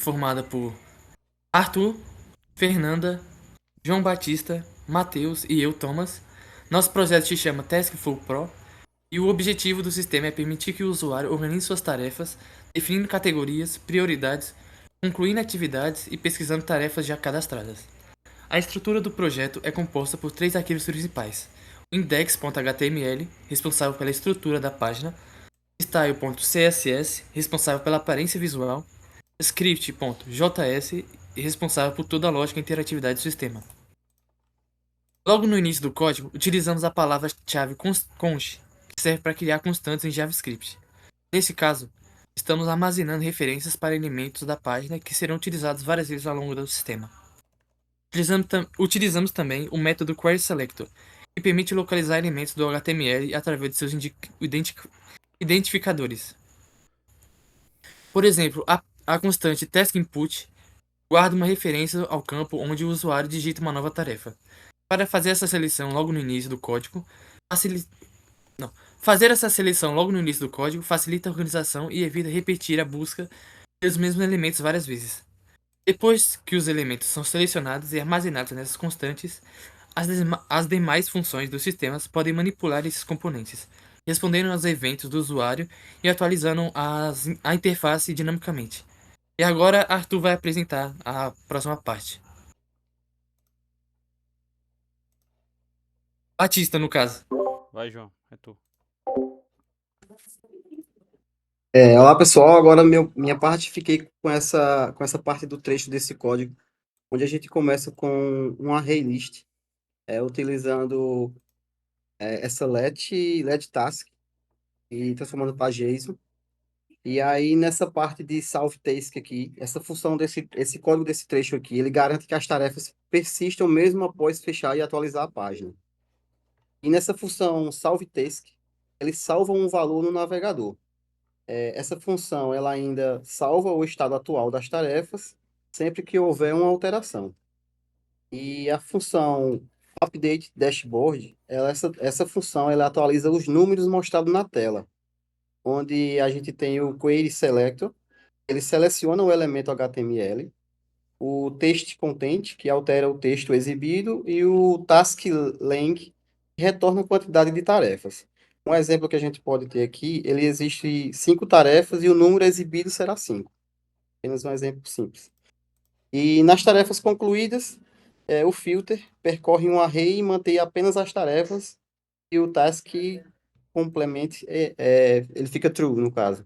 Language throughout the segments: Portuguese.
formada por Arthur, Fernanda, João Batista, Matheus e eu, Thomas. Nosso projeto se chama Taskful Pro e o objetivo do sistema é permitir que o usuário organize suas tarefas, definindo categorias, prioridades, concluindo atividades e pesquisando tarefas já cadastradas. A estrutura do projeto é composta por 3 arquivos principais: o index.html, responsável pela estrutura da página, style.css, responsável pela aparência visual, script.js, responsável por toda a lógica e interatividade do sistema. Logo no início do código, utilizamos a palavra-chave const, que serve para criar constantes em JavaScript. Nesse caso, estamos armazenando referências para elementos da página que serão utilizados várias vezes ao longo do sistema. Utilizamos também o método querySelector, que permite localizar elementos do HTML através de seus identificadores. Por exemplo, a constante taskInput guarda uma referência ao campo onde o usuário digita uma nova tarefa. Para fazer essa seleção logo no início do código, facilita a organização e evita repetir a busca pelos mesmos elementos várias vezes. Depois que os elementos são selecionados e armazenados nessas constantes, as demais funções dos sistemas podem manipular esses componentes, respondendo aos eventos do usuário e atualizando a interface dinamicamente. E agora Arthur vai apresentar a próxima parte. Batista, no caso. Vai, João, é tu. Olá pessoal, agora minha parte, fiquei com essa parte do trecho desse código, onde a gente começa com um array list, utilizando essa let task e transformando para JSON. E aí nessa parte de salve task aqui, essa função esse código desse trecho aqui, ele garante que as tarefas persistam mesmo após fechar e atualizar a página. E nessa função salve task, ele salva um valor no navegador. Essa função ela ainda salva o estado atual das tarefas sempre que houver uma alteração. E a função update dashboard, essa função ela atualiza os números mostrados na tela, onde a gente tem o query selector, ele seleciona o elemento HTML, o text content, que altera o texto exibido, e o task length, que retorna a quantidade de tarefas. Um exemplo que a gente pode ter aqui, ele existe 5 tarefas e o número exibido será 5. Apenas um exemplo simples. E nas tarefas concluídas, o filter percorre um array e mantém apenas as tarefas, e o task complemente, ele fica true, no caso.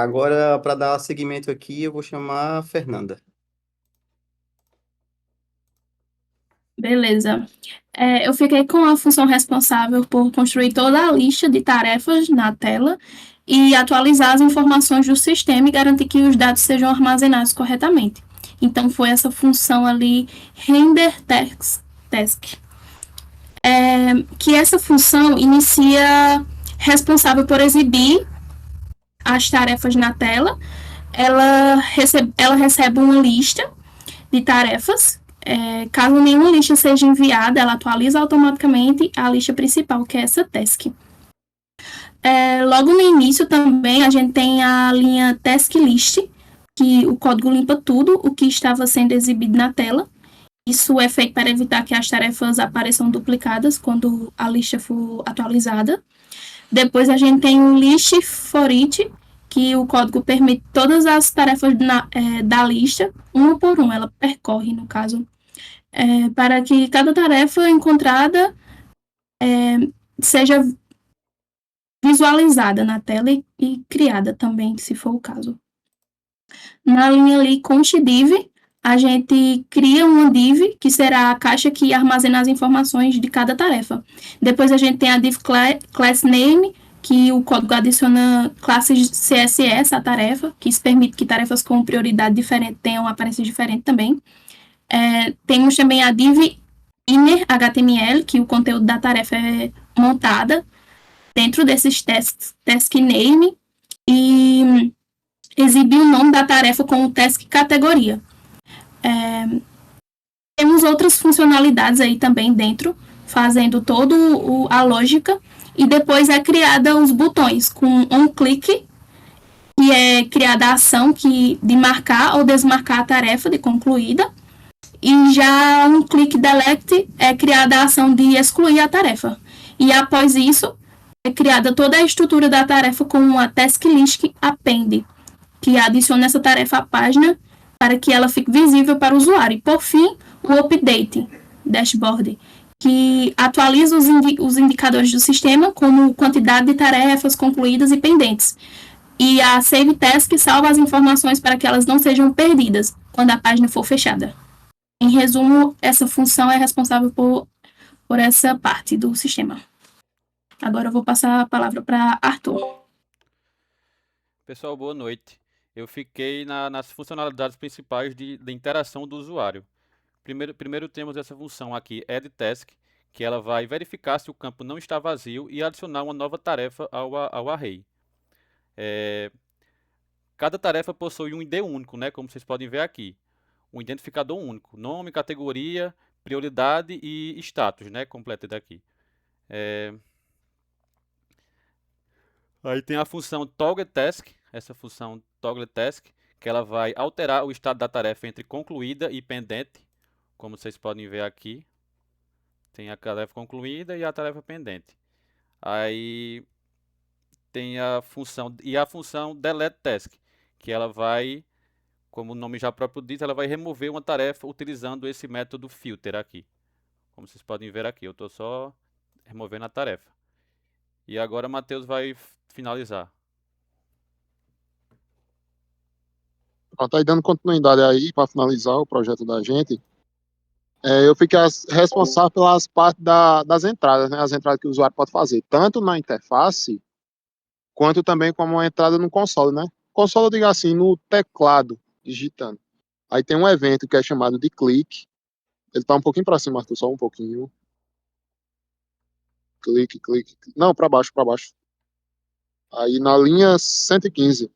Agora, para dar seguimento aqui, eu vou chamar a Fernanda. Beleza. Eu fiquei com a função responsável por construir toda a lista de tarefas na tela e atualizar as informações do sistema e garantir que os dados sejam armazenados corretamente. Então, foi essa função ali, renderTask. Que essa função inicia responsável por exibir as tarefas na tela. Ela recebe uma lista de tarefas. Caso nenhuma lista seja enviada, ela atualiza automaticamente a lista principal, que é essa task. Logo no início também a gente tem a linha task list, que o código limpa tudo o que estava sendo exibido na tela. Isso é feito para evitar que as tarefas apareçam duplicadas quando a lista for atualizada. Depois a gente tem o list for each, que o código permite todas as tarefas da lista, uma por uma, ela percorre, no caso, para que cada tarefa encontrada seja visualizada na tela e criada também, se for o caso. Na linha ali constdiv, a gente cria uma div, que será a caixa que armazena as informações de cada tarefa. Depois a gente tem a div class name, que o código adiciona classes CSS à tarefa, que isso permite que tarefas com prioridade diferente tenham aparência diferente também. Temos também a div inner HTML, que o conteúdo da tarefa é montada dentro desses task name e exibir o nome da tarefa com o task categoria. Temos outras funcionalidades aí também dentro, fazendo toda a lógica, e depois é criada os botões com onClick, que criada a ação de marcar ou desmarcar a tarefa de concluída. E já um click delete é criada a ação de excluir a tarefa. E após isso, é criada toda a estrutura da tarefa com uma task list append, que adiciona essa tarefa à página para que ela fique visível para o usuário. E, por fim, o update dashboard, que atualiza os indicadores do sistema, como quantidade de tarefas concluídas e pendentes. E a save task salva as informações para que elas não sejam perdidas quando a página for fechada. Em resumo, essa função é responsável por essa parte do sistema. Agora eu vou passar a palavra para Arthur. Pessoal, boa noite. Eu fiquei nas funcionalidades principais de interação do usuário. Primeiro temos essa função aqui, add task, que ela vai verificar se o campo não está vazio e adicionar uma nova tarefa ao array. Cada tarefa possui um ID único, né, como vocês podem ver aqui. Um identificador único, nome, categoria, prioridade e status, né, completo daqui. Aí tem a função toggle task, essa função toggle task, que ela vai alterar o estado da tarefa entre concluída e pendente, como vocês podem ver aqui. Tem a tarefa concluída e a tarefa pendente. Aí tem a função delete task, que ela vai, como o nome já próprio diz, ela vai remover uma tarefa utilizando esse método filter aqui. Como vocês podem ver aqui, eu estou só removendo a tarefa. E agora o Matheus vai finalizar. Pronto, aí dando continuidade aí para finalizar o projeto da gente, eu fiquei responsável pelas partes das entradas, né? As entradas que o usuário pode fazer, tanto na interface, quanto também como uma entrada no console, né? Console, eu digo assim, no teclado, digitando. Aí tem um evento que é chamado de click. Ele tá um pouquinho para cima, Arthur, só um pouquinho. Clique. Não, para baixo. Aí na linha 115,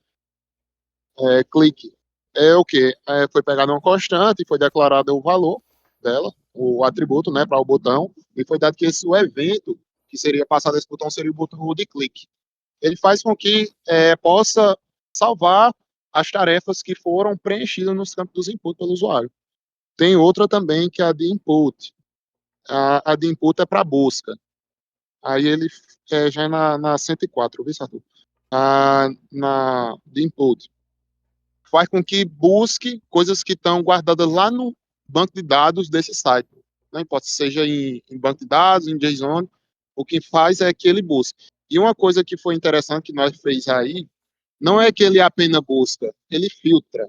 clique. É o quê? Foi pegado uma constante e foi declarado o valor dela, o atributo, né, para o botão, e foi dado que o evento que seria passado esse botão seria o botão de clique. Ele faz com que possa salvar as tarefas que foram preenchidas nos campos dos input pelo usuário. Tem outra também, que é a de input. A de input é para busca. Aí ele já é na 104, viu, Arthur? De input. Faz com que busque coisas que estão guardadas lá no banco de dados desse site. Não importa se seja em banco de dados, em JSON, o que faz é que ele busque. E uma coisa que foi interessante que nós fez aí, não é que ele apenas busca, ele filtra.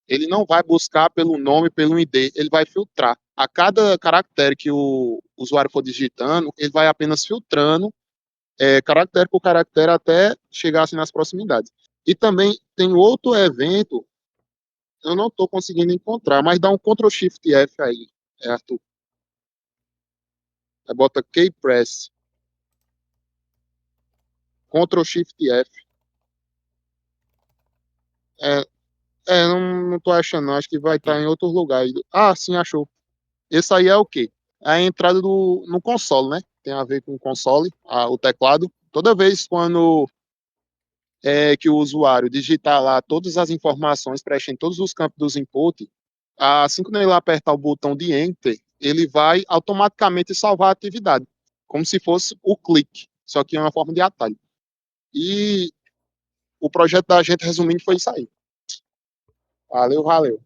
Ele não vai buscar pelo nome, pelo ID, ele vai filtrar. A cada caractere que o usuário for digitando, ele vai apenas filtrando caractere por caractere até chegar assim nas proximidades. E também tem outro evento, eu não estou conseguindo encontrar, mas dá um Ctrl Shift F aí, Arthur. Aí bota keypress. Ctrl Shift F. Não estou achando, não. Acho que vai estar em outro lugar. Ah, sim, achou. Esse aí é o quê? É a entrada no console, né? Tem a ver com o console, o teclado. Toda vez quando que o usuário digitar lá todas as informações, preencher todos os campos dos input, assim que ele apertar o botão de Enter, ele vai automaticamente salvar a atividade, como se fosse o clique, só que é uma forma de atalho. E o projeto da gente, resumindo, foi isso aí. Valeu.